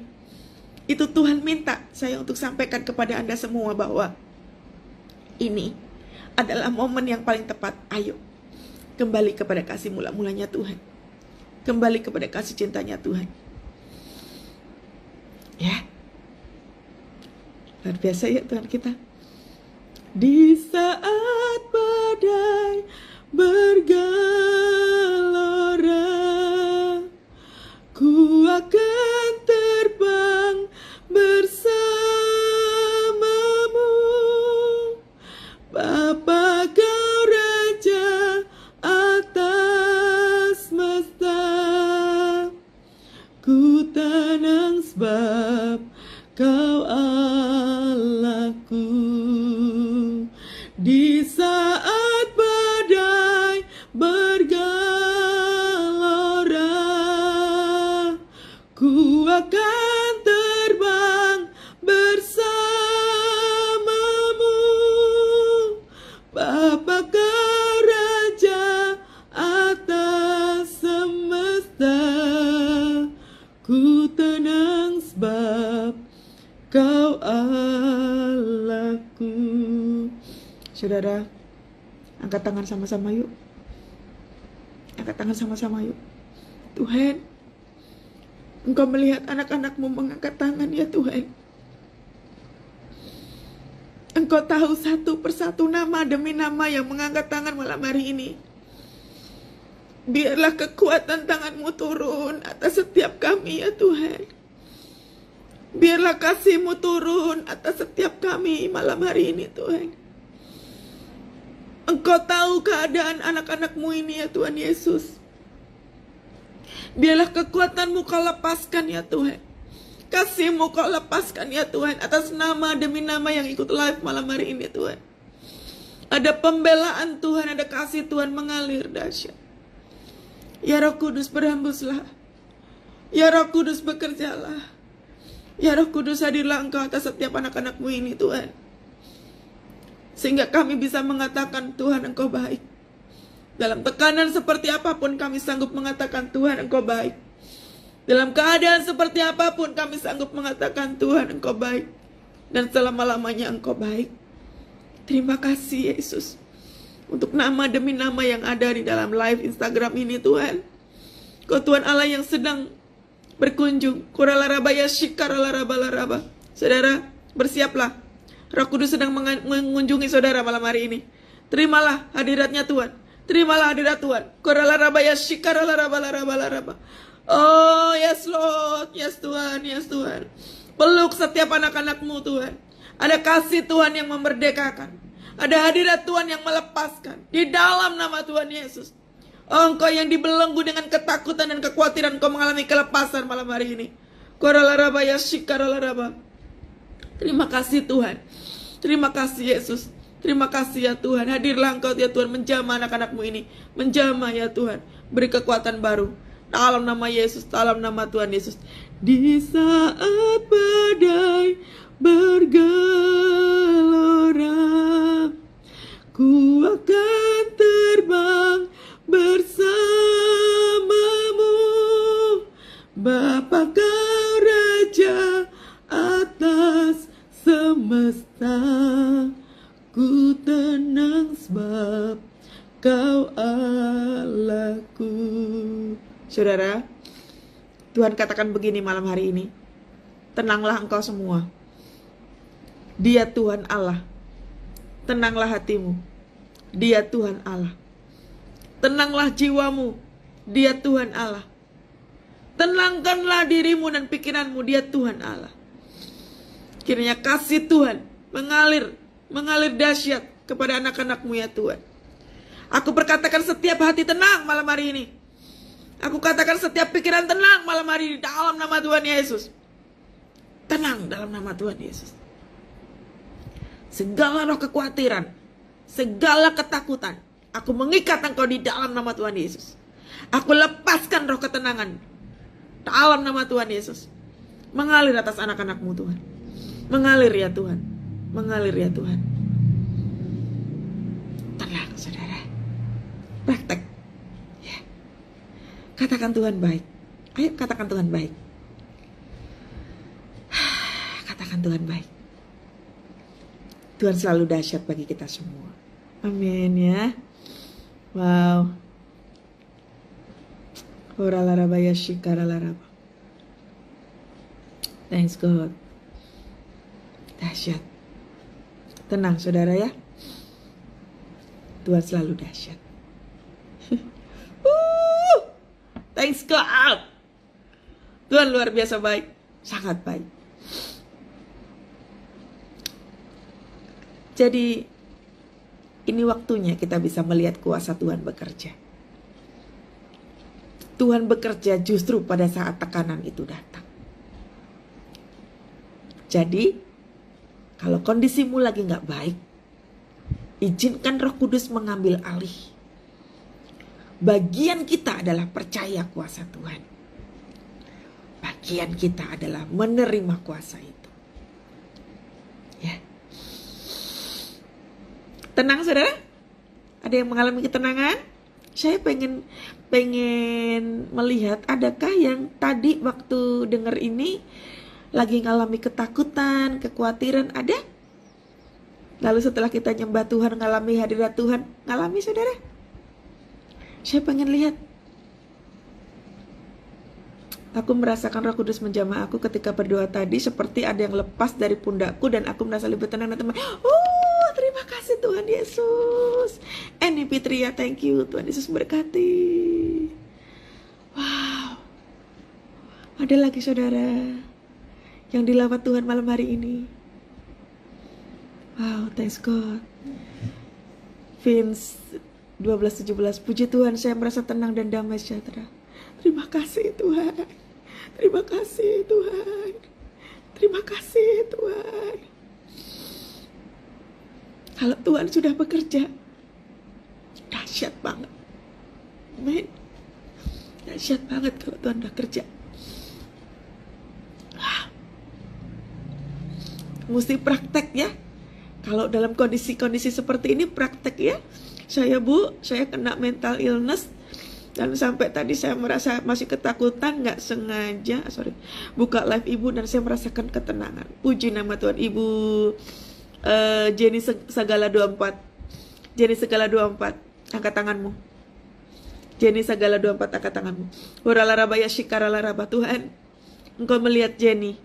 Itu Tuhan minta saya untuk sampaikan kepada Anda semua bahwa ini adalah momen yang paling tepat. Ayo, kembali kepada kasih mula-mulanya Tuhan. Kembali kepada kasih cintanya Tuhan. Ya, luar biasa ya Tuhan kita. Di saat badai bergelora, ku akan terbang bersamamu. Bapa kau Raja atas semesta, ku tenang sebab kau Allahku. Di saat badai bergelora, ku akan terbang bersamamu. Bapa kau Raja atas semesta, ku tenang sebab kau Allahku. Saudara, angkat tangan sama-sama yuk. Angkat tangan sama-sama yuk. Tuhan, Engkau melihat anak-anak-Mu mengangkat tangan ya Tuhan. Engkau tahu satu persatu nama demi nama yang mengangkat tangan malam hari ini. Biarlah kekuatan tangan-Mu turun atas setiap kami ya Tuhan. Biarlah kasih-Mu turun atas setiap kami malam hari ini Tuhan. Engkau tahu keadaan anak-anak-Mu ini ya Tuhan Yesus. Biarlah kekuatan-Mu Kau lepaskan ya Tuhan. Kasih-Mu Kau lepaskan ya Tuhan atas nama demi nama yang ikut live malam hari ini Tuhan. Ada pembelaan Tuhan, ada kasih Tuhan mengalir dahsyat. Ya Roh Kudus berhembuslah. Ya Roh Kudus bekerjalah. Ya Roh Kudus hadirlah Engkau atas setiap anak-anak-Mu ini Tuhan. Sehingga kami bisa mengatakan Tuhan Engkau baik. Dalam tekanan seperti apapun kami sanggup mengatakan Tuhan Engkau baik. Dalam keadaan seperti apapun kami sanggup mengatakan Tuhan Engkau baik. Dan selama-lamanya Engkau baik. Terima kasih Yesus. Untuk nama demi nama yang ada di dalam live Instagram ini Tuhan. Kau Tuhan Allah yang sedang berkunjung. Kuralarabaya shikaralaraba. Saudara, bersiaplah. Roh Kudus sedang mengunjungi saudara malam hari ini. Terimalah hadiratnya Tuhan. Terimalah hadirat Tuhan. Kuralarabaya shikaralaraba. Oh yes Lord. Yes Tuhan. Yes Tuhan. Peluk setiap anak-anak-Mu Tuhan. Ada kasih Tuhan yang memerdekakan. Ada hadirat Tuhan yang melepaskan. Di dalam nama Tuhan Yesus. Oh, Engkau yang dibelenggu dengan ketakutan dan kekhawatiran, Engkau mengalami kelepasan malam hari ini. Kuralarabaya shikaralaraba. Terima kasih Tuhan. Terima kasih Yesus. Terima kasih ya Tuhan. Hadirlah Engkau ya Tuhan, menjamah anak-anak-Mu ini. Menjamah ya Tuhan. Beri kekuatan baru. Dalam nama Yesus, dalam nama Tuhan Yesus. Di saat badai bergelora, ku akan terbang bersamamu. Bapa kau Raja atas semesta, ku tenang sebab kau Allahku. Saudara, Tuhan katakan begini malam hari ini. Tenanglah engkau semua. Dia Tuhan Allah. Tenanglah hatimu. Dia Tuhan Allah. Tenanglah jiwamu. Dia Tuhan Allah. Tenangkanlah dirimu dan pikiranmu. Dia Tuhan Allah. Kiranya kasih Tuhan mengalir dahsyat kepada anak-anak-Mu ya Tuhan. Aku berkatakan setiap hati tenang malam hari ini. Aku katakan setiap pikiran tenang malam hari ini dalam nama Tuhan Yesus. Tenang dalam nama Tuhan Yesus. Segala roh kekhawatiran, segala ketakutan, aku mengikat engkau di dalam nama Tuhan Yesus. Aku lepaskan roh ketenangan dalam nama Tuhan Yesus. Mengalir atas anak-anak-Mu Tuhan. Mengalir ya Tuhan. Mengalir ya Tuhan. Tenang saudara. Praktek ya. Katakan Tuhan baik. Ayo katakan Tuhan baik. Katakan Tuhan baik. Tuhan selalu dahsyat bagi kita semua. Amin ya. Wow. Oralaraba ya shikaralaraba. Thanks God. Dahsyat. Tenang saudara ya. Tuhan selalu dahsyat. Thanks God. Tuhan luar biasa baik. Sangat baik. Jadi ini waktunya kita bisa melihat kuasa Tuhan bekerja. Tuhan bekerja justru pada saat tekanan itu datang. Jadi kalau kondisimu lagi gak baik, izinkan Roh Kudus mengambil alih. Bagian kita adalah percaya kuasa Tuhan. Bagian kita adalah menerima kuasa itu. Ya. Tenang saudara? Ada yang mengalami ketenangan? Saya pengen melihat adakah yang tadi waktu dengar ini lagi ngalami ketakutan, kekhawatiran, ada? Lalu setelah kita nyembah Tuhan, ngalami hadirat Tuhan, ngalami saudara? Saya pengen lihat. Aku merasakan Roh Kudus menjamah aku ketika berdoa tadi, seperti ada yang lepas dari pundakku dan aku merasa lebih tenang dan teman. Terima kasih Tuhan Yesus. Eni Fitria, thank you. Tuhan Yesus berkati. Wow. Ada lagi saudara yang dilawat Tuhan malam hari ini. Wow, thanks God. Vince 12:17. Puji Tuhan, saya merasa tenang dan damai sejahtera. Terima kasih Tuhan. Terima kasih Tuhan. Terima kasih Tuhan. Kalau Tuhan sudah bekerja, dahsyat banget. Amin. Dahsyat banget kalau Tuhan sudah kerja. Mesti praktek ya. Kalau dalam kondisi-kondisi seperti ini praktek ya. Saya kena mental illness. Dan sampai tadi saya merasa masih ketakutan, gak sengaja buka live ibu dan saya merasakan ketenangan. Puji nama Tuhan. Ibu Jenny Sagala 24. Jenny Sagala 24, angkat tanganmu. Jenny Sagala 24, angkat tanganmu. Huralaraba ya shikaralaraba. Tuhan, Engkau melihat Jenny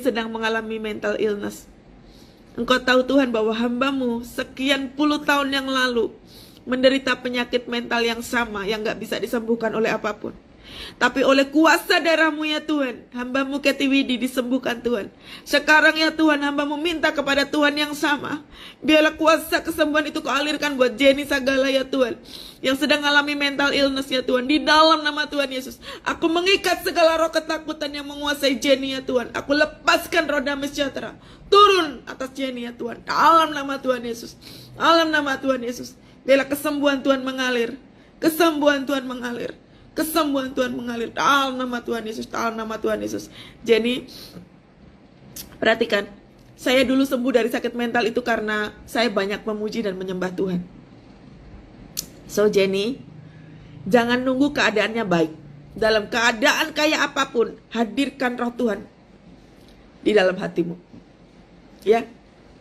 sedang mengalami mental illness. Engkau tahu Tuhan bahwa hambamu sekian puluh tahun yang lalu menderita penyakit mental yang sama yang gak bisa disembuhkan oleh apapun. Tapi oleh kuasa darah-Mu ya Tuhan, hambamu Keti Widi disembuhkan Tuhan. Sekarang ya Tuhan, hambamu minta kepada Tuhan yang sama. Biarlah kuasa kesembuhan itu Kau alirkan buat Jenny Sagala ya Tuhan, yang sedang mengalami mental illness ya Tuhan. Di dalam nama Tuhan Yesus, aku mengikat segala roh ketakutan yang menguasai Jenny ya Tuhan. Aku lepaskan roh damai sejahtera turun atas Jenny ya Tuhan. Dalam nama Tuhan Yesus, dalam nama Tuhan Yesus. Biarlah kesembuhan Tuhan mengalir, kesembuhan Tuhan mengalir, kesembuhan Tuhan mengalir. Dalam nama Tuhan Yesus, dalam nama Tuhan Yesus. Jenny, perhatikan, saya dulu sembuh dari sakit mental itu karena saya banyak memuji dan menyembah Tuhan. So Jenny, jangan nunggu keadaannya baik. Dalam keadaan kayak apapun, hadirkan roh Tuhan di dalam hatimu. Ya,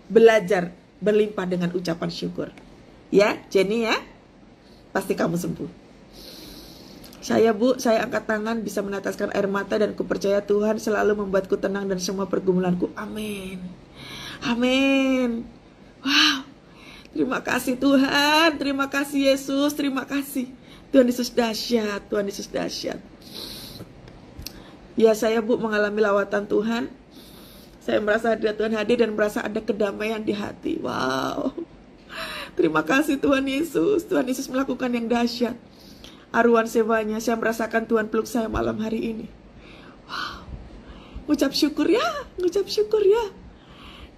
belajar berlimpah dengan ucapan syukur. Ya, Jenny ya, pasti kamu sembuh. Saya angkat tangan, bisa meneteskan air mata, dan kupercaya Tuhan selalu membuatku tenang dan semua pergumulanku. Amin. Amin. Wow. Terima kasih Tuhan, terima kasih Yesus, terima kasih. Tuhan Yesus dahsyat, Tuhan Yesus dahsyat. Ya, saya mengalami lawatan Tuhan. Saya merasa hadirat Tuhan hadir dan merasa ada kedamaian di hati. Wow. Terima kasih Tuhan Yesus. Tuhan Yesus melakukan yang dahsyat. Aruan sewanya, saya merasakan Tuhan peluk saya malam hari ini. Wow. Ngucap syukur ya, ngucap syukur ya.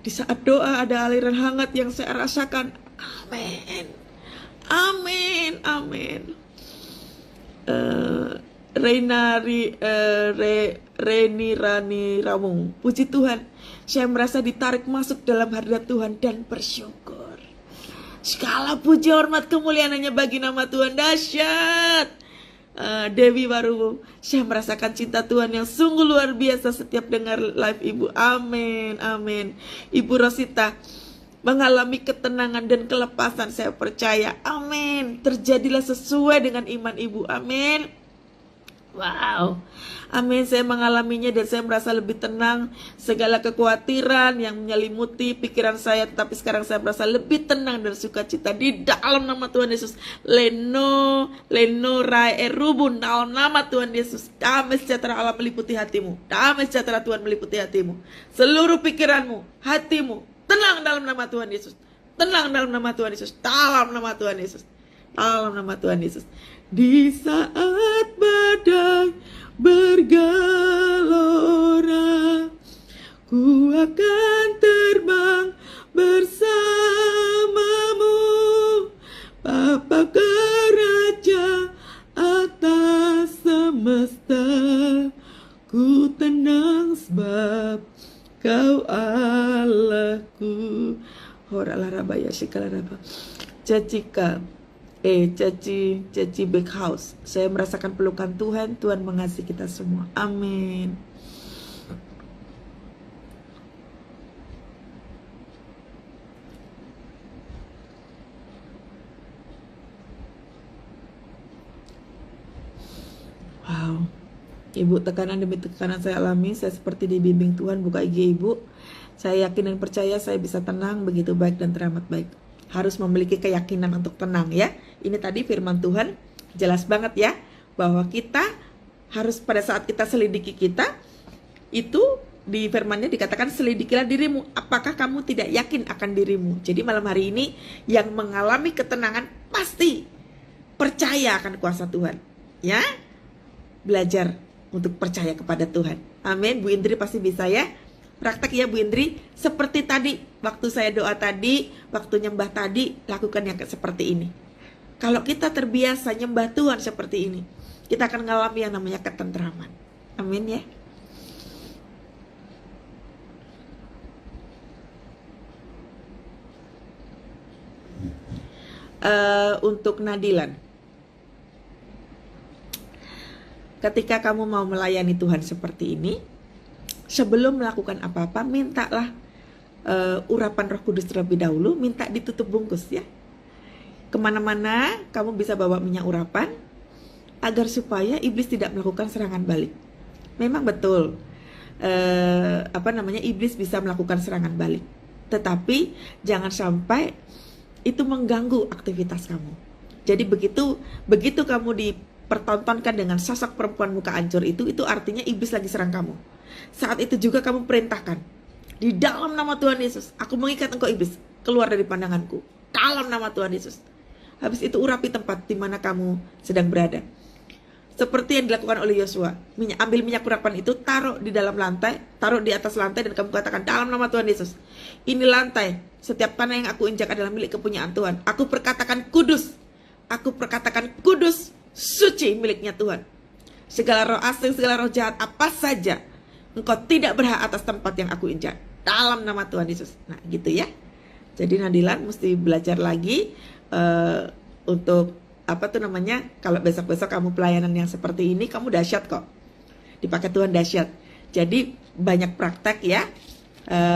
Di saat doa ada aliran hangat yang saya rasakan. Amin. Amin, amin. Reni Rani Ramung. Puji Tuhan, saya merasa ditarik masuk dalam hadirat Tuhan dan bersyukur. Segala puji, hormat, kemuliaan hanya bagi nama Tuhan. Dahsyat, Dewi baru saya merasakan cinta Tuhan yang sungguh luar biasa setiap dengar live Ibu. Amin, amin. Ibu Rosita mengalami ketenangan dan kelepasan, saya percaya. Amin. Terjadilah sesuai dengan iman Ibu. Amin. Wow, amin. Saya mengalaminya dan saya merasa lebih tenang. Segala kekhawatiran yang menyelimuti pikiran saya, tetapi sekarang saya merasa lebih tenang dan sukacita di dalam nama Tuhan Yesus. Leno Rai Erubun, dalam nama Tuhan Yesus. Damai sejahtera Allah meliputi hatimu. Damai sejahtera Tuhan meliputi hatimu. Seluruh pikiranmu, hatimu, tenang dalam nama Tuhan Yesus. Tenang dalam nama Tuhan Yesus. Dalam nama Tuhan Yesus. Dalam nama Tuhan Yesus. Di saat badai bergelora, ku akan terbang bersamamu, Bapa Raja atas semesta. Ku tenang sebab Kau Allahku. Horalah rabaya shikala raba. Caci Backhouse. Saya merasakan pelukan Tuhan. Tuhan mengasihi kita semua. Amin. Wow. Ibu, tekanan demi tekanan saya alami. Saya seperti dibimbing Tuhan. Buka IG Ibu. Saya yakin dan percaya saya bisa tenang, begitu baik dan teramat baik. Harus memiliki keyakinan untuk tenang ya. Ini tadi firman Tuhan jelas banget ya, bahwa kita harus pada saat kita selidiki kita, itu di firmannya dikatakan selidikilah dirimu, apakah kamu tidak yakin akan dirimu. Jadi malam hari ini yang mengalami ketenangan pasti percaya akan kuasa Tuhan ya. Belajar untuk percaya kepada Tuhan. Amin. Bu Indri pasti bisa ya. Praktek ya Bu Indri, seperti tadi, waktu saya doa tadi, waktu nyembah tadi, lakukan yang seperti ini. Kalau kita terbiasa nyembah Tuhan seperti ini, kita akan mengalami yang namanya ketentraman. Amin ya. Untuk Nadilan, ketika kamu mau melayani Tuhan seperti ini, sebelum melakukan apa-apa, mintalah urapan Roh Kudus terlebih dahulu, minta ditutup bungkus ya. Kemana-mana kamu bisa bawa minyak urapan, agar supaya iblis tidak melakukan serangan balik. Memang betul, iblis bisa melakukan serangan balik, tetapi jangan sampai itu mengganggu aktivitas kamu. Jadi begitu kamu dipertontonkan dengan sosok perempuan muka hancur itu artinya iblis lagi serang kamu. Saat itu juga kamu perintahkan, di dalam nama Tuhan Yesus, aku mengikat engkau iblis, keluar dari pandanganku, dalam nama Tuhan Yesus. Habis itu urapi tempat di mana kamu sedang berada. Seperti yang dilakukan oleh Yosua, ambil minyak urapan itu, taruh di dalam lantai, taruh di atas lantai, dan kamu katakan dalam nama Tuhan Yesus, ini lantai, setiap tanah yang aku injak adalah milik kepunyaan Tuhan. Aku perkatakan kudus, suci miliknya Tuhan. Segala roh asing, segala roh jahat, apa saja, engkau tidak berhak atas tempat yang aku injak, dalam nama Tuhan Yesus. Nah gitu ya. Jadi Nadilan mesti belajar lagi untuk kalau besok-besok kamu pelayanan yang seperti ini, kamu dahsyat kok, dipakai Tuhan dahsyat. Jadi banyak praktek ya.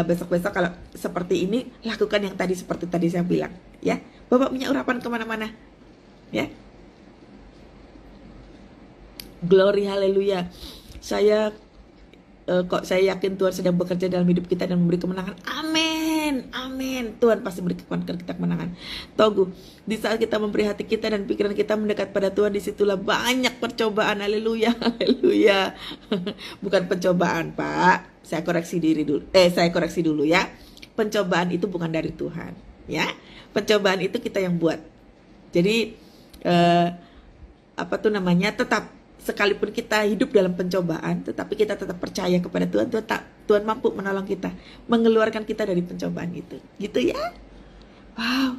Besok-besok kalau seperti ini, lakukan yang tadi seperti tadi saya bilang ya. Bawa minyak urapan kemana-mana ya. Glory haleluya. Saya yakin Tuhan sedang bekerja dalam hidup kita dan memberi kemenangan. Amin, amin. Tuhan pasti berikan kita kemenangan. Togu, di saat kita memberi hati kita dan pikiran kita mendekat pada Tuhan, disitulah banyak percobaan. Haleluya, haleluya. Bukan pencobaan, Pak. Saya koreksi dulu ya. Pencobaan itu bukan dari Tuhan, ya. Pencobaan itu kita yang buat. Jadi tetap, sekalipun kita hidup dalam pencobaan, tetapi kita tetap percaya kepada Tuhan. Tuhan mampu menolong kita, mengeluarkan kita dari pencobaan itu. Gitu ya. Wow.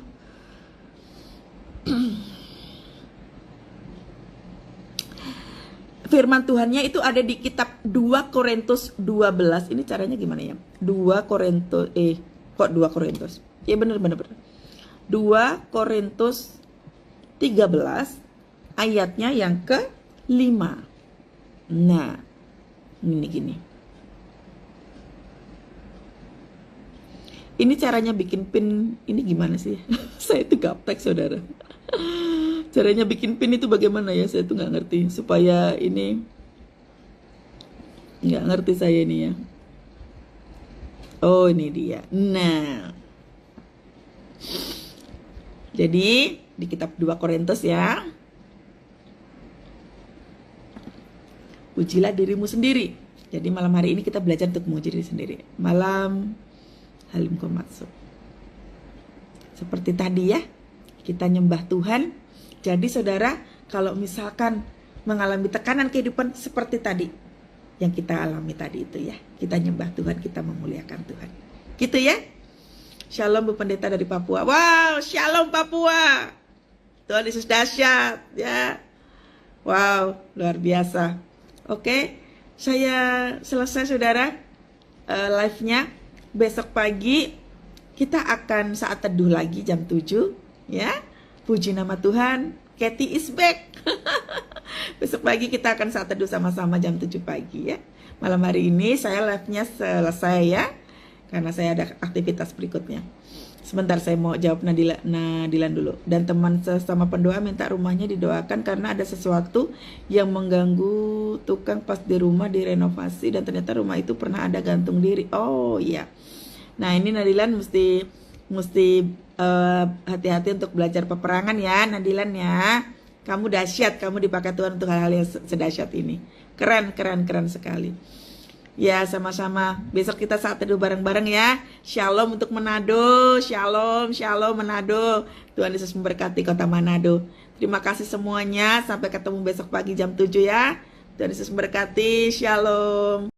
Firman Tuhannya itu ada di kitab 2 Korintus 12. Ini caranya gimana ya? 2 Korintus Ya benar. 2 Korintus 13 ayatnya yang ke Nah, ini gini. Ini caranya bikin pin, ini gimana sih? Saya itu gaptek, saudara. Caranya bikin pin itu bagaimana ya? Saya tuh nggak ngerti. Supaya ini, nggak ngerti saya ini ya. Oh, ini dia. Nah, jadi di kitab 2 Korintus ya, ujilah dirimu sendiri. Jadi malam hari ini kita belajar untuk menguji diri sendiri. Malam Halim Komatsu. Seperti tadi ya, kita nyembah Tuhan. Jadi saudara, kalau misalkan mengalami tekanan kehidupan seperti tadi, yang kita alami tadi itu ya, kita nyembah Tuhan, kita memuliakan Tuhan. Gitu ya. Shalom Bu Pendeta dari Papua. Wow, shalom Papua. Tuhan Yesus dahsyat ya. Wow, luar biasa. Oke, saya selesai saudara live-nya. Besok pagi kita akan saat teduh lagi jam 7 ya. Puji nama Tuhan, Kathy is back. Besok pagi kita akan saat teduh sama-sama jam 7 pagi ya. Malam hari ini saya live-nya selesai ya, karena saya ada aktivitas berikutnya. Sebentar saya mau jawab Nadilan dulu. Dan teman sesama pendoa minta rumahnya didoakan karena ada sesuatu yang mengganggu tukang pas di rumah direnovasi dan ternyata rumah itu pernah ada gantung diri. Oh iya. Nah ini Nadilan mesti hati-hati untuk belajar peperangan ya Nadilan ya. Kamu dahsyat, kamu dipakai Tuhan untuk hal-hal yang sedahsyat ini. Keren sekali. Ya sama-sama, besok kita saat teduh bareng-bareng ya. Shalom untuk Manado, shalom Manado. Tuhan Yesus memberkati kota Manado. Terima kasih semuanya, sampai ketemu besok pagi jam 7 ya. Tuhan Yesus memberkati, shalom.